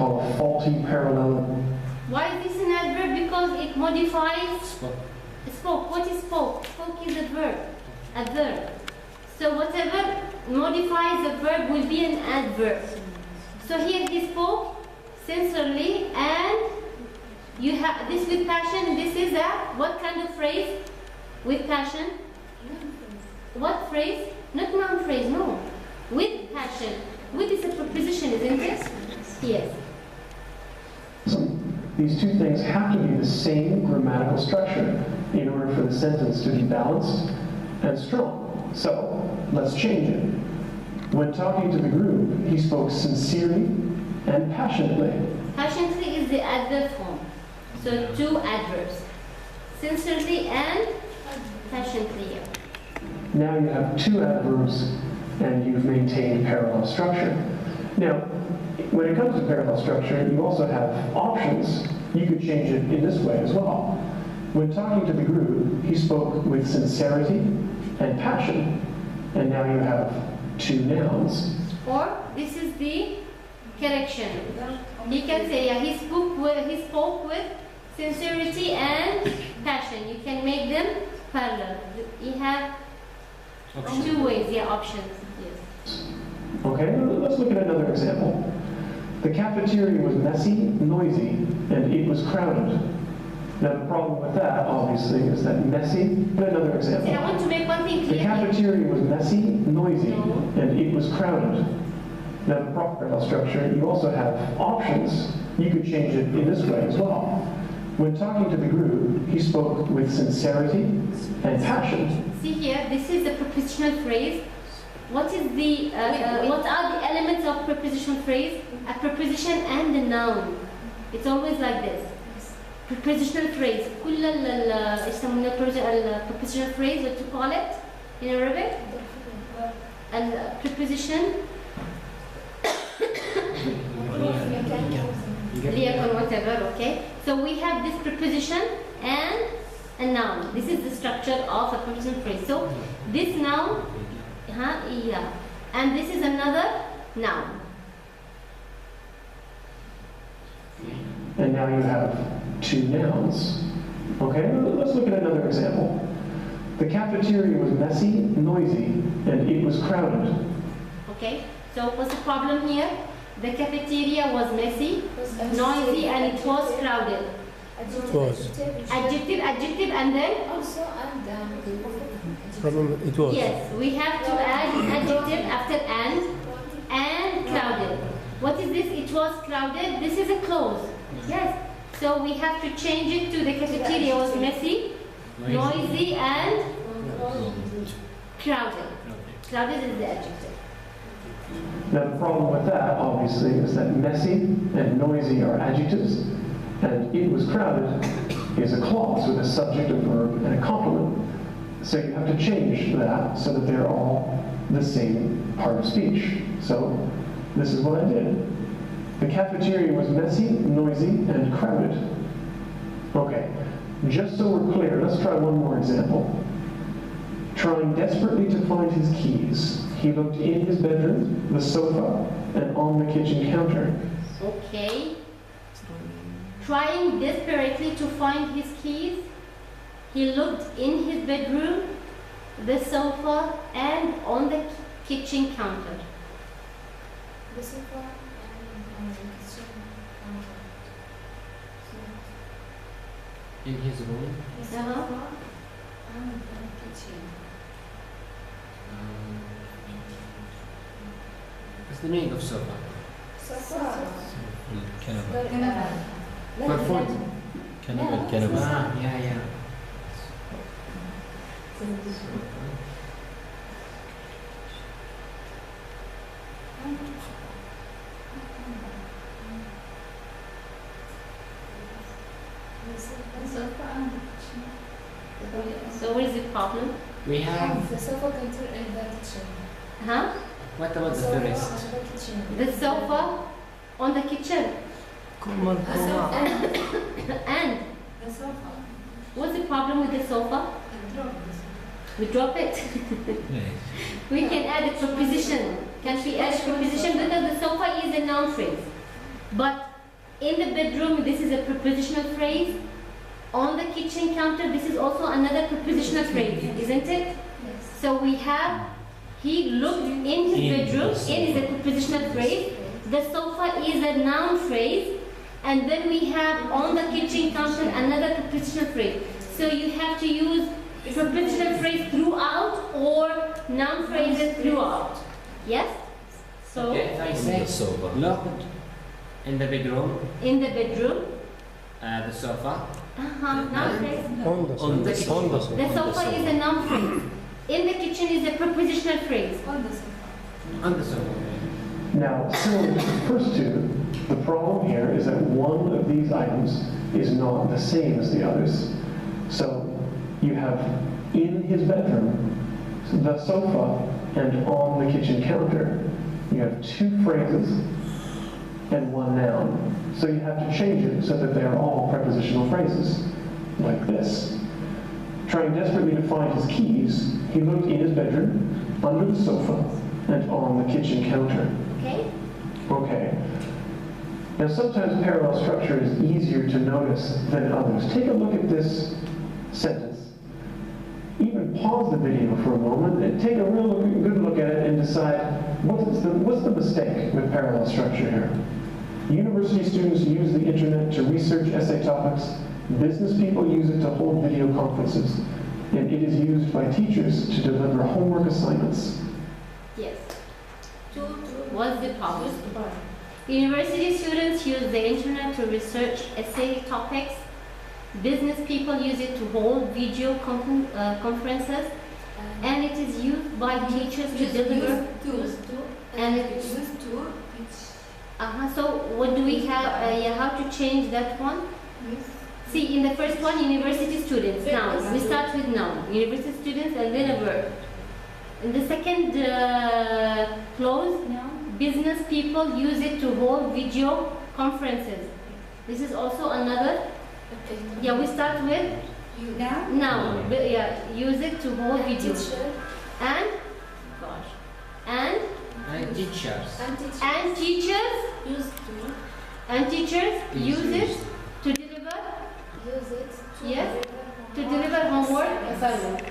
call a faulty parallelism. Why is this an adverb? Because it modifies spoke. What is spoke? Spoke is a verb. Adverb. So whatever modifies a verb will be an adverb. So here he spoke sincerely, and you have this with passion. This is a what kind of phrase? With passion? What phrase? Not noun phrase, no. With passion. With is a preposition, isn't it? Yes. So these two things have to be the same grammatical structure in order for the sentence to be balanced and strong. So let's change it. When talking to the group, he spoke sincerely and passionately. Passionately is the adverb form. So two adverbs. Sincerely and passionately. Now you have two adverbs and you've maintained parallel structure. Now, when it comes to parallel structure, you also have options. You could change it in this way as well. When talking to the group, he spoke with sincerity and passion, and now you have two nouns. Or this is the correction. He can say, yeah, he spoke with sincerity and passion. You can make them parallel. You have two ways, yeah, options. Yes. Okay, let's look at another example. The cafeteria was messy, noisy, and it was crowded. Now the problem with that, obviously, is that messy. But another example. And I want to make one thing clear. The cafeteria was messy, noisy, and it was crowded. Now the proper parallel structure, you also have options. You could change it in this way as well. When talking to the group, he spoke with sincerity and passion. See here, this is the prepositional phrase. What is the what are the elements of prepositional phrase? A preposition and a noun. It's always like this. Prepositional phrase. كل يسمونه prepositional phrase. What to call it in Arabic? And preposition. ليكن whatever. Okay. So we have this preposition and a noun. This is the structure of a prepositional phrase. So this noun. Yeah. And this is another noun. And now you have two nouns. Okay, let's look at another example. The cafeteria was messy, noisy, and it was crowded. Okay, so what's the problem here? The cafeteria was messy, noisy, and it was crowded. It was. Adjective, and then? Also, and Problem, it was. Yes, we have to add adjective after and crowded. What is this? It was crowded. This is a clause. Yes. So we have to change it to the cafeteria was messy, noisy, and crowded. Crowded is the adjective. Now the problem with that, obviously, is that messy and noisy are adjectives, and it was crowded is a clause with a subject, a verb, and a complement. So you have to change that so that they're all the same part of speech. So this is what I did. The cafeteria was messy, noisy, and crowded. Okay, just so we're clear, let's try one more example. Trying desperately to find his keys, he looked in his bedroom, the sofa, and on the kitchen counter. Okay. Trying desperately to find his keys, he looked in his bedroom, the sofa, and on the kitchen counter. the sofa and kitchen counter. In his room? The sofa and the kitchen. What's the meaning of sofa? Sofa. Canapa. For food? Canapa. Ah, yeah. So what is the problem? We have. The sofa counter and the kitchen. Huh? What about the sofa tourist? and the kitchen. The sofa on the kitchen. The sofa And the sofa. what's the problem with the sofa? We drop it. We can add a preposition. Can we add a preposition? Because the sofa is a noun phrase. But In the bedroom, this is a prepositional phrase. On the kitchen counter, this is also another prepositional phrase, isn't it? Yes. So we have, he looked in his bedroom, in is a prepositional phrase. The sofa is a noun phrase. And then we have on the kitchen counter another prepositional phrase. So you have to use prepositional phrase throughout or noun phrases throughout. Yes? So, Okay, if I On say the sofa. looked in the bedroom, in the bedroom, the sofa, noun phrase. On the On the sofa. On the sofa. The sofa is a noun phrase. In the kitchen is a prepositional phrase. On the sofa. on the sofa. Now, similar to the first two, the problem here is that one of these items is not the same as the others. So you have in his bedroom, the sofa, and on the kitchen counter. You have two phrases and one noun. So you have to change it so that they are all prepositional phrases, like this. Trying desperately to find his keys, he looked in his bedroom, under the sofa, and on the kitchen counter. Okay? Okay. Now sometimes parallel structure is easier to notice than others. Take a look at this sentence. Even pause the video for a moment and take a good look at it and decide what's the mistake with parallel structure here. University students use the internet to research essay topics. Business people use it to hold video conferences. And it is used by teachers to deliver homework assignments. Yes. What's the problem? University students use the internet to research essay topics. Business people use it to hold video conferences. And it is used by teachers to deliver. And it- So what do we have? How to change that one? See, in the first one, university students. Now, we start with noun. University students and then a verb. In the second clause, business people use it to hold video conferences. This is also another. Yeah, we start with noun. Yeah, use it to hold video. And, gosh, and Teachers. teachers use it to deliver. Yes, to deliver homework assignment.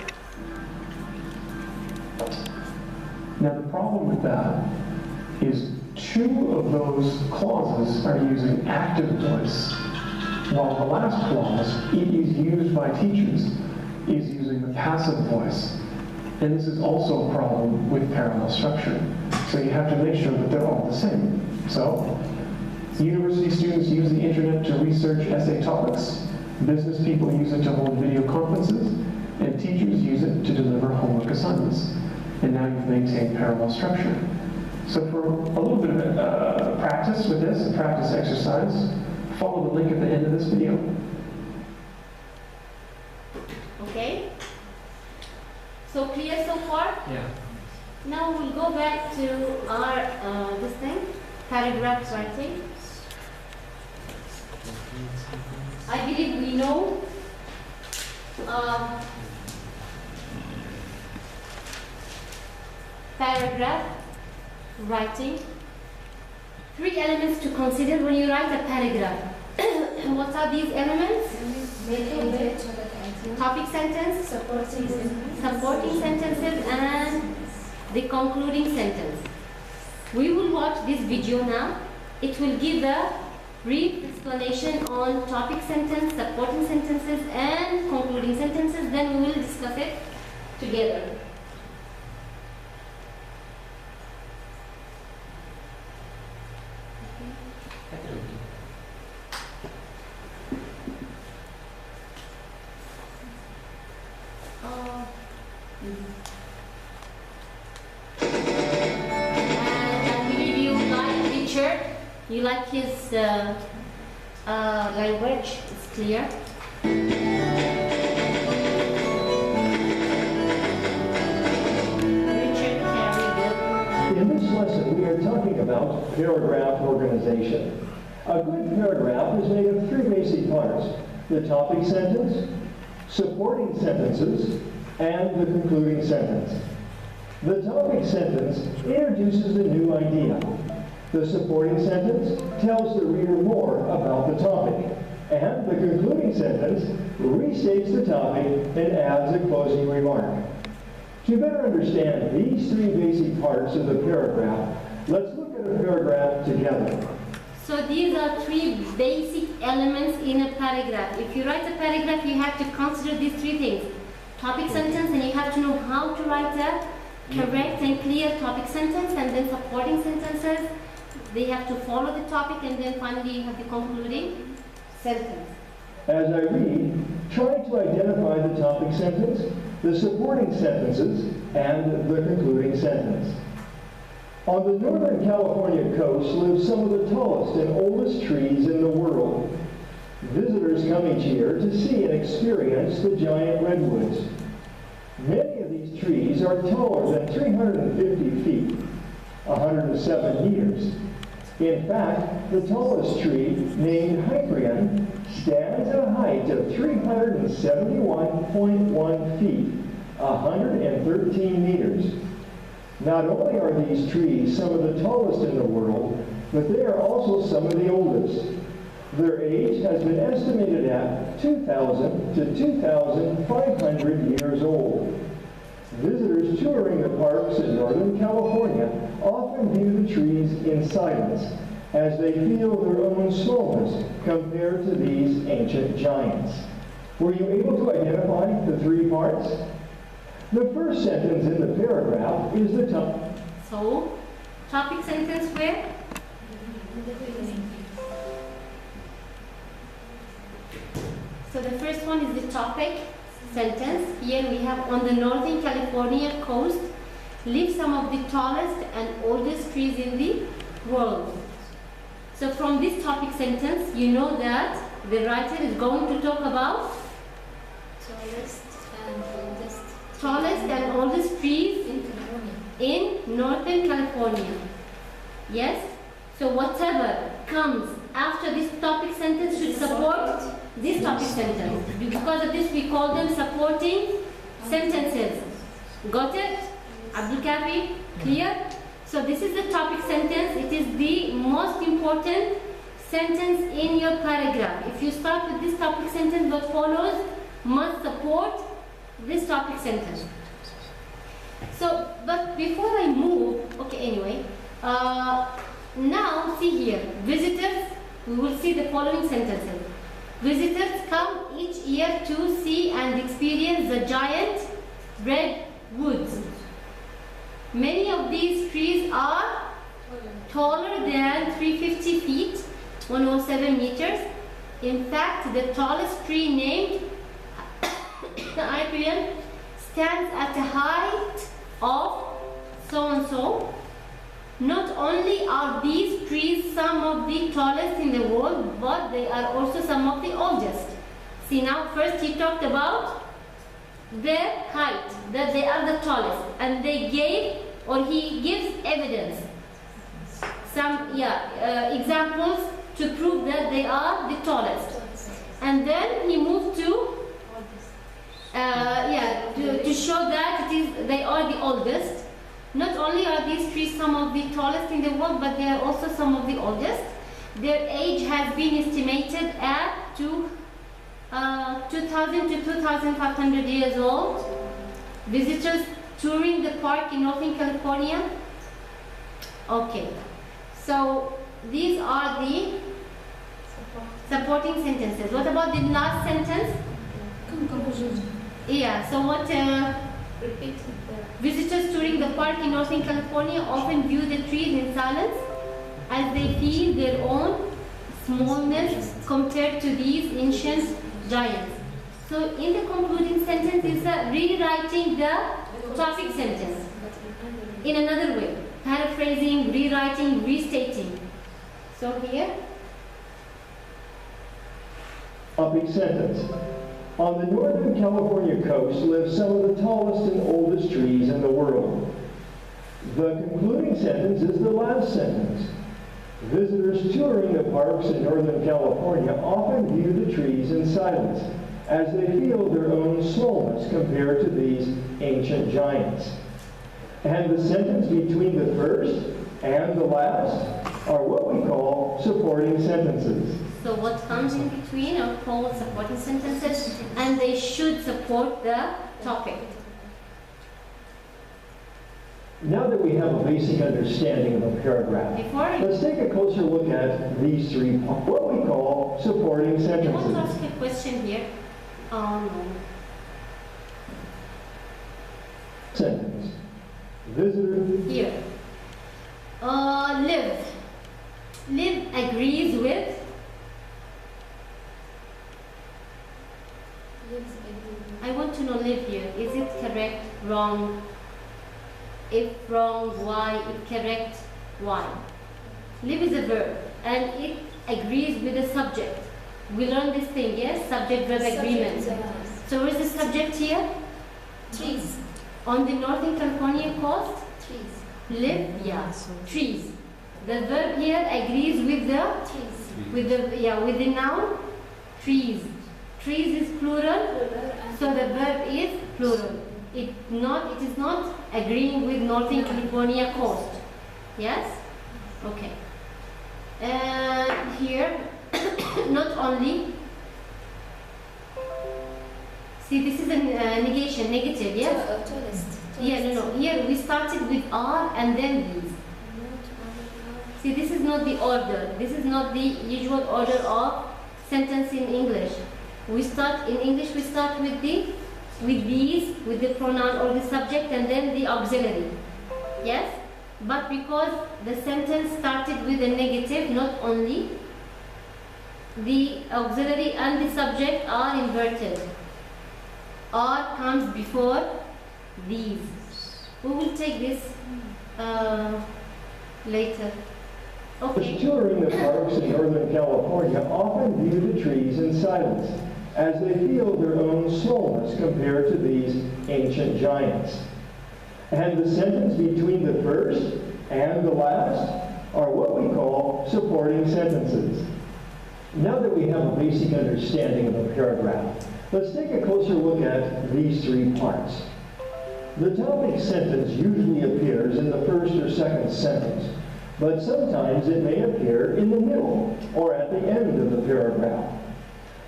Now the problem with that is two of those clauses are using active voice, while the last clause, it is used by teachers, is using the passive voice. And this is also a problem with parallel structure. So you have to make sure that they're all the same. So, university students use the internet to research essay topics. Business people use it to hold video conferences. And teachers use it to deliver homework assignments. And now you've maintained parallel structure. So for a little bit of practice with this, a practice exercise, follow the link at the end of this video. Okay? So clear so far? Yeah. Now we'll go back to our, this thing, paragraph writing. I believe we know paragraph writing. 3 elements to consider when you write a paragraph. What are these elements? Topic sentence, supporting sentences, and the concluding sentence. We will watch this video now. It will give a brief explanation on topic sentence, supporting sentences, and concluding sentences. Then we will discuss it together. And I believe you like Richard. You like his language. It's clear. Richard, very good. In this lesson, we are talking about paragraph organization. A good paragraph is made of 3 basic parts: the topic sentence, supporting sentences, and the concluding sentence. The topic sentence introduces a new idea. The supporting sentence tells the reader more about the topic, and the concluding sentence restates the topic and adds a closing remark. To better understand these three basic parts of the paragraph, let's look at a paragraph together. So these are three basic elements in a paragraph. If you write a paragraph, you have to consider these three things. Topic sentence, and you have to know how to write a correct and clear topic sentence, and then supporting sentences. They have to follow the topic, and then finally you have the concluding sentence. As I read, try to identify the topic sentence, the supporting sentences, and the concluding sentence. On the Northern California coast live some of the tallest and oldest trees in the world. Visitors come each year to see and experience the giant redwoods. Many of these trees are taller than 350 feet, 107 meters. In fact, the tallest tree, named Hyperion, stands at a height of 371.1 feet, 113 meters. Not only are these trees some of the tallest in the world, but they are also some of the oldest. Their age has been estimated at 2,000 to 2,500 years old. Visitors touring the parks in Northern California often view the trees in silence as they feel their own smallness compared to these ancient giants. Were you able to identify the three parts? The first sentence in the paragraph is the topic. So, topic sentence where? So the first one is the topic sentence. Here we have, on the Northern California coast live some of the tallest and oldest trees in the world. So from this topic sentence, you know that the writer is going to talk about tallest and oldest trees in Northern California. Yes? So whatever comes after this topic sentence should support this topic sentence. Because of this, we call them supporting sentences. Got it? Abdul Kafi? Clear? So this is the topic sentence. It is the most important sentence in your paragraph. If you start with this topic sentence, what follows must support this topic sentence. So, but before I move, okay, anyway, now see here, visitors, we will see the following sentences. Visitors come each year to see and experience the giant redwoods. Many of these trees are taller than 350 feet, 107 meters. In fact, the tallest tree, named the Hyperion, stands at a height of so-and-so. Not only are these trees some of the tallest in the world, but they are also some of the oldest. See, now first he talked about their height, that they are the tallest, and they gave, or he gives evidence, some examples to prove that they are the tallest. And then he moved to to show that they are the oldest. Not only are these trees some of the tallest in the world, but they are also some of the oldest. Their age has been estimated at 2,000 to 2,500 years old. Visitors touring the park in Northern California. Okay, so these are the supporting sentences. What about the last sentence? Yeah, so what? Visitors touring the park in Northern California often view the trees in silence as they feel their own smallness compared to these ancient giants. So in the concluding sentence is rewriting the topic sentence in another way, paraphrasing, rewriting, restating. So here, topic sentence. On the Northern California coast live some of the tallest and oldest trees in the world. The concluding sentence is the last sentence. Visitors touring the parks in Northern California often view the trees in silence as they feel their own smallness compared to these ancient giants. And the sentence between the first and the last are what we call supporting sentences. So what comes in between are called supporting sentences, and they should support the topic. Now that we have a basic understanding of a paragraph, Before I let's take a closer look at these three, what we call supporting want to sentences. ask a question here. No. Sentence. Visitor. Here. Live. Live agrees with. I want to know live here. Is it correct? Wrong? If wrong, why? If correct, why? Live is a verb and it agrees with the subject. We learned this thing, yes? Subject-verb agreement. So where is the subject here? Trees. On the Northern California coast? Trees. Live, yeah, trees. The verb here agrees with the noun trees. Trees is plural, so the verb is plural. It is not agreeing with Northern California coast. Yes? Okay. And here, not only. See, this is a negation, negative, yes? Tallest. Yeah, no. Here we started with are and then these. See, this is not the order. This is not the usual order of sentence in English. In English we start with these, with the pronoun or the subject and then the auxiliary. Yes? But because the sentence started with a negative, not only, the auxiliary and the subject are inverted. Are comes before these. We will take this later. Those Okay. touring the parks in Northern California often view the trees in silence, as they feel their own smallness compared to these ancient giants. And the sentence between the first and the last are what we call supporting sentences. Now that we have a basic understanding of a paragraph, let's take a closer look at these three parts. The topic sentence usually appears in the first or second sentence, but sometimes it may appear in the middle or at the end of the paragraph.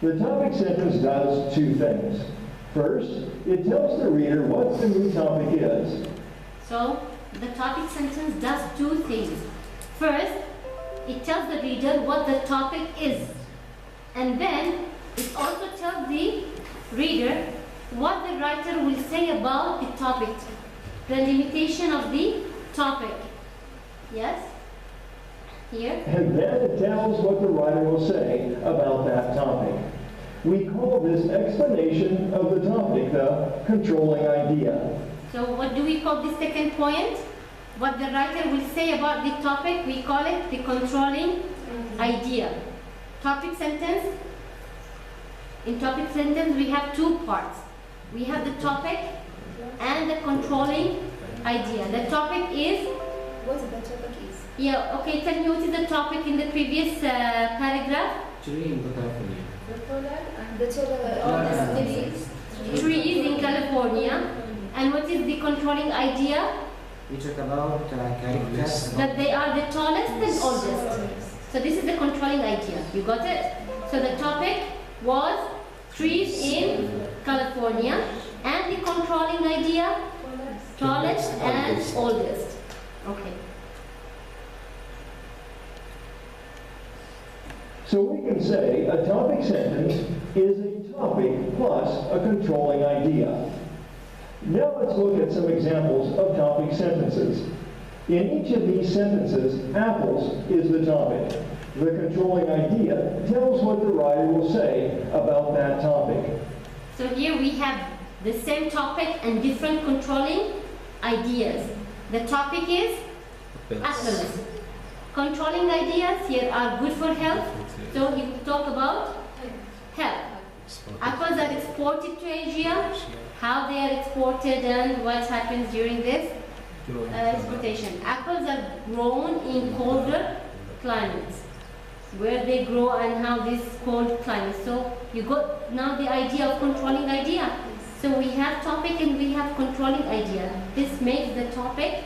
The topic sentence does two things. First, it tells the reader what the new topic is. So the topic sentence does two things. First, it tells the reader what the topic is. And then it also tells the reader what the writer will say about the topic, the limitation of the topic. Yes? Here? And then it tells what the writer will say about that topic. We call this explanation of the topic the controlling idea. So what do we call the second point? What the writer will say about the topic, we call it the controlling idea. Topic sentence. In topic sentence, we have two parts. We have the topic and the controlling idea. The topic is, What the topic is? yeah, okay, tell me what is the topic in the previous paragraph? Tree in California. The polar and the trees. Trees in California. And what is the controlling idea? We talk about characters. That they are the tallest and oldest. So this is the controlling idea. You got it? So the topic was trees in California, and the controlling idea, tallest and oldest. Okay. So we can say a topic sentence is a topic plus a controlling idea. Now let's look at some examples of topic sentences. In each of these sentences, apples is the topic. The controlling idea tells what the writer will say about that topic. So here we have the same topic and different controlling ideas. The topic is apples. Controlling ideas here are good for health. So he will talk about health. Apples are exported to Asia, how they are exported and what happens during this exportation. Apples are grown in colder climates, where they grow and how this cold climate. So you got now the idea of controlling idea. So we have topic and we have controlling idea. This makes the topic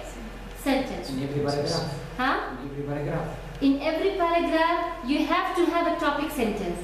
sentence. In every paragraph. Huh? In every paragraph. In every paragraph, you have to have a topic sentence.